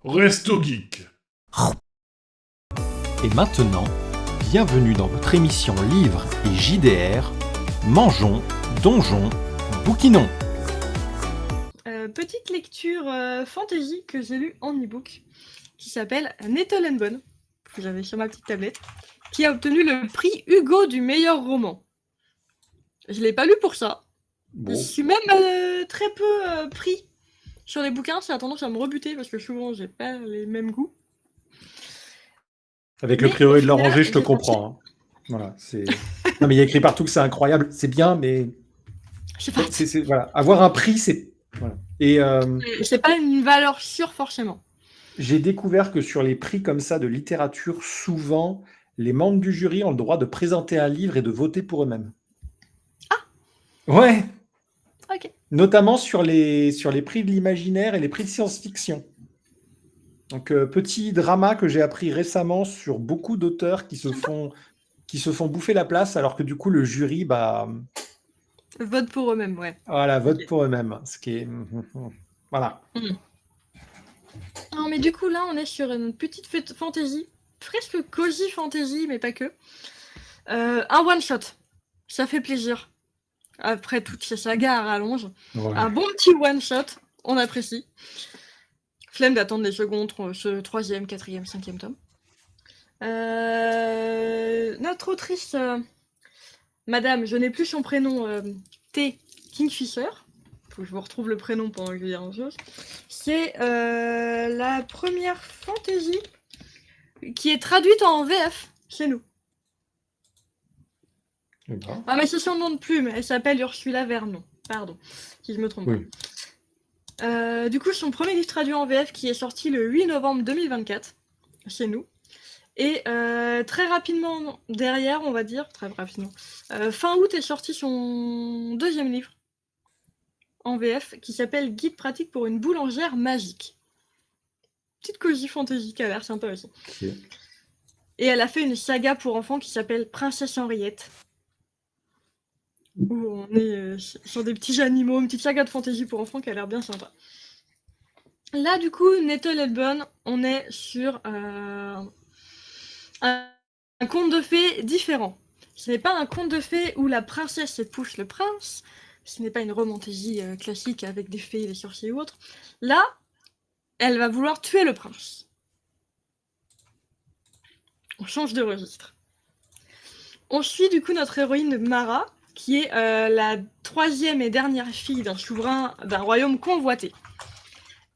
Resto Geek. Et maintenant, bienvenue dans votre émission Livres et JDR. Mangeons, donjons, bouquinons. Petite lecture fantasy que j'ai lue en e-book qui s'appelle Nettle and Bone, que j'avais sur ma petite tablette, qui a obtenu le prix Hugo du meilleur roman. Je l'ai pas lu pour ça. Bon. Je suis même très peu pris sur les bouquins, ça a tendance à me rebuter parce que souvent j'ai pas les mêmes goûts. Avec Mais le priori au de l'oranger, final, je te j'ai comprends. Hein. Voilà, c'est. Non, mais il y a écrit partout que c'est incroyable. C'est bien, mais C'est pas, voilà. Avoir un prix, c'est. Voilà. Et c'est pas une valeur sûre forcément. j'ai découvert que sur les prix comme ça de littérature, souvent, les membres du jury ont le droit de présenter un livre et de voter pour eux-mêmes. Ah. Ouais. Ok. Notamment sur les prix de l'imaginaire et les prix de science-fiction. Donc, petit drama que j'ai appris récemment sur beaucoup d'auteurs qui se font bouffer la place, alors que du coup, le jury, Vote pour eux-mêmes, ouais. voilà, vote Ok. pour eux-mêmes. Ce qui est. Voilà. Non mais du coup là on est sur une petite fantasy, presque cozy fantasy mais pas que. Un one shot, ça fait plaisir. Après toutes ces sagas à rallonge, Ouais. un bon petit one shot, on apprécie. Flemme d'attendre les secondes, ce troisième, quatrième, cinquième tome. Notre autrice, Madame, je n'ai plus son prénom, T. Kingfisher. Faut que je vous retrouve le prénom pendant que je dis une chose. C'est la première fantasy qui est traduite en VF chez nous. Ah mais c'est son nom de plume, elle s'appelle Ursula Vernon. Pardon, si je me trompe Oui. pas. Du coup, son premier livre traduit en VF qui est sorti le 8 novembre 2024 chez nous. Et très rapidement derrière, on va dire, très rapidement, fin août est sorti son deuxième livre en VF qui s'appelle Guide pratique pour une boulangère magique. Petite cozy fantasy qui a l'air sympa aussi. Okay. Et elle a fait une saga pour enfants qui s'appelle Princesse Henriette. Où on est sur des petits animaux, une petite saga de fantasy pour enfants qui a l'air bien sympa. Là, du coup, Nettle and Bone, on est sur un conte de fées différent. Ce n'est pas un conte de fées où la princesse épouse le prince. Ce n'est pas une romantésie classique avec des fées, des sorciers ou autre. Là, elle va vouloir tuer le prince. On change de registre. On suit du coup notre héroïne Mara, qui est la troisième et dernière fille d'un souverain d'un royaume convoité.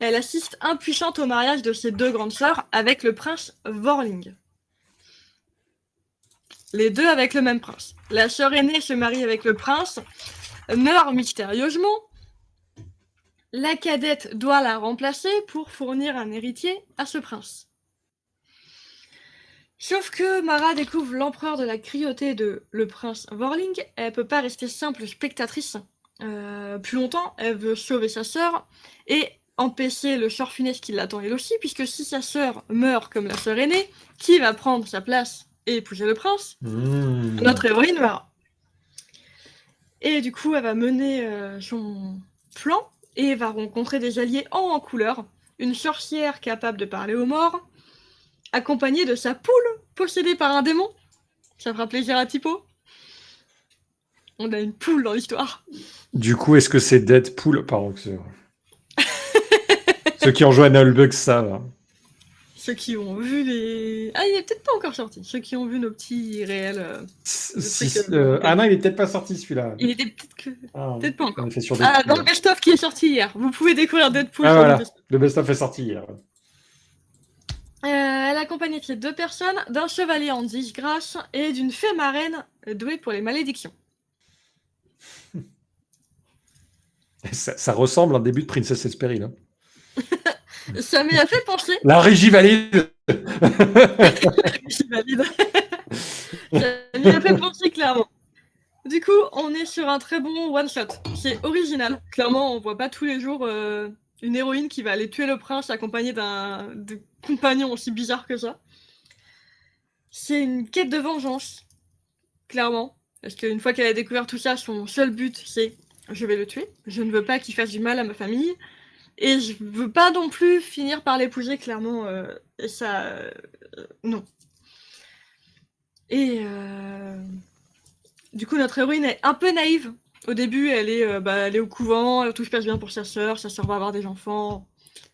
Elle assiste impuissante au mariage de ses deux grandes sœurs avec le prince Vorling. Les deux avec le même prince. La sœur aînée se marie avec le prince, meurt mystérieusement. La cadette doit la remplacer pour fournir un héritier à ce prince. Sauf que Mara découvre l'empereur de la cruauté de le prince Vorling. Elle peut pas rester simple spectatrice plus longtemps. Elle veut sauver sa sœur et empêcher le sort funeste qui l'attend elle aussi, puisque si sa sœur meurt comme la sœur aînée, qui va prendre sa place et épouser le prince? Notre héroïne Mara. Et du coup, elle va mener son plan et va rencontrer des alliés en couleur. Une sorcière capable de parler aux morts, accompagnée de sa poule possédée par un démon. Ça fera plaisir à Tipo. On a une poule dans l'histoire. Du coup, est-ce que c'est Deadpool? Pardon, ceux qui ont joué à Nullbug savent. Ceux qui ont vu les... Ah, il est peut-être pas encore sorti. Ceux qui ont vu nos petits réels... Ah non, il est peut-être pas sorti celui-là. Il était peut-être que... peut-être pas encore. Dans le best-of qui est sorti hier. Vous pouvez découvrir Deadpool sur voilà. le best-of. Le best-of est sorti hier. Elle est accompagnée de ces deux personnes, d'un chevalier en disgrâce et d'une fée marraine douée pour les malédictions. Ça ressemble à un début de Princess Esperil. Hein. Ça m'a fait penser... La régie valide. Ça m'a fait penser clairement. Du coup, on est sur un très bon one-shot. C'est original. Clairement, on voit pas tous les jours une héroïne qui va aller tuer le prince accompagnée d'un compagnon aussi bizarre que ça. C'est une quête de vengeance, clairement. Parce qu'une fois qu'elle a découvert tout ça, son seul but, c'est « je vais le tuer. Je ne veux pas qu'il fasse du mal à ma famille. Et je veux pas non plus finir par l'épouser, clairement. Et ça... non. Et du coup, notre héroïne est un peu naïve. Au début, elle est au couvent, tout se passe bien pour sa sœur va avoir des enfants,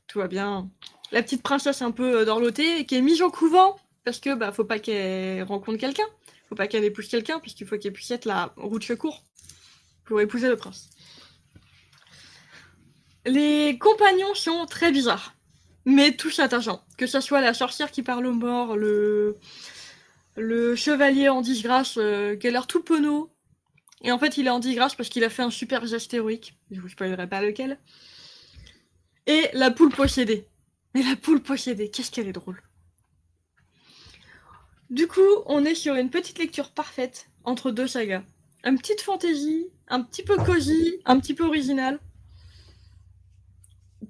tout va bien. La petite princesse un peu dorlotée, qui est mise au couvent, parce que faut pas qu'elle rencontre quelqu'un, faut pas qu'elle épouse quelqu'un, puisqu'il faut qu'elle puisse être la roue de secours pour épouser le prince. Les compagnons sont très bizarres, mais tous attachants. Que ce soit la sorcière qui parle aux morts, le chevalier en disgrâce, qui a l'air tout penaud. Et en fait, il est en disgrâce parce qu'il a fait un super geste héroïque. Je vous spoilerai pas lequel. Et la poule possédée. Mais la poule possédée, qu'est-ce qu'elle est drôle. Du coup, on est sur une petite lecture parfaite entre deux sagas. Une petite fantaisie, un petit peu cosy, un petit peu original.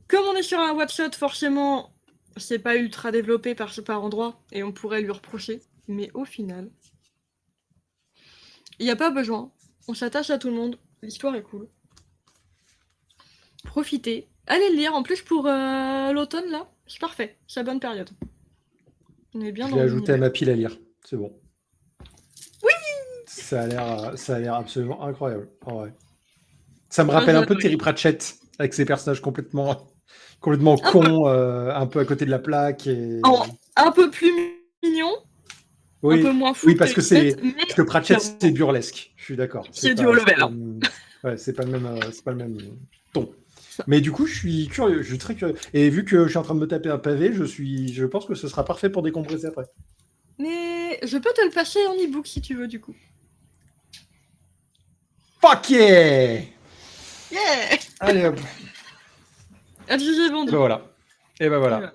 Comme on est sur un one-shot, forcément, c'est pas ultra développé par endroit, et on pourrait lui reprocher. Mais au final, il n'y a pas besoin. On s'attache à tout le monde. L'histoire est cool. Profitez. Allez le lire. En plus, pour l'automne, là, c'est parfait. C'est la bonne période. On est bien Je dans l'ai le ajouté à univers. ma pile à lire. C'est bon. Oui. Ça a l'air absolument incroyable. En vrai. Ça me rappelle un peu Terry Pratchett avec ses personnages complètement cons, un peu à côté de la plaque. Et... Un peu plus mignon. Oui, un peu moins fou. Oui, parce que Pratchett, c'est burlesque. Je suis d'accord. C'est du haut level. Ouais, c'est pas le même ton. Mais du coup, je suis curieux. Je suis très curieux. Et vu que je suis en train de me taper un pavé, je pense que ce sera parfait pour décompresser après. Mais je peux te le passer en e-book si tu veux, du coup. Fuck yeah! Yeah! Allez hop. J'ai vendu. Et ben voilà.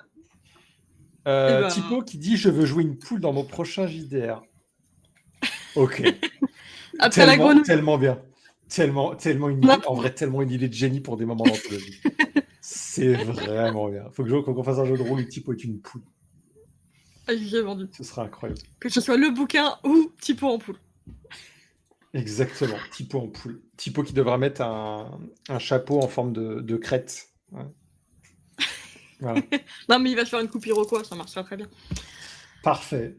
Tipo qui dit je veux jouer une poule dans mon prochain JDR. Ok. Après la grenouille. Tellement bien. Tellement une idée, en vrai, tellement une idée de génie pour des moments d'anthologie. C'est vraiment bien. Faut qu'on fasse un jeu de rôle où Tipo est une poule. J'ai vendu. Ce sera incroyable. Que ce soit le bouquin ou Tipo en poule. Exactement, Tipo en poule. Tipo qui devra mettre un chapeau en forme de crête. Ouais. Voilà. Non, mais il va se faire une coupe Iroquois, ça marchera très bien. Parfait.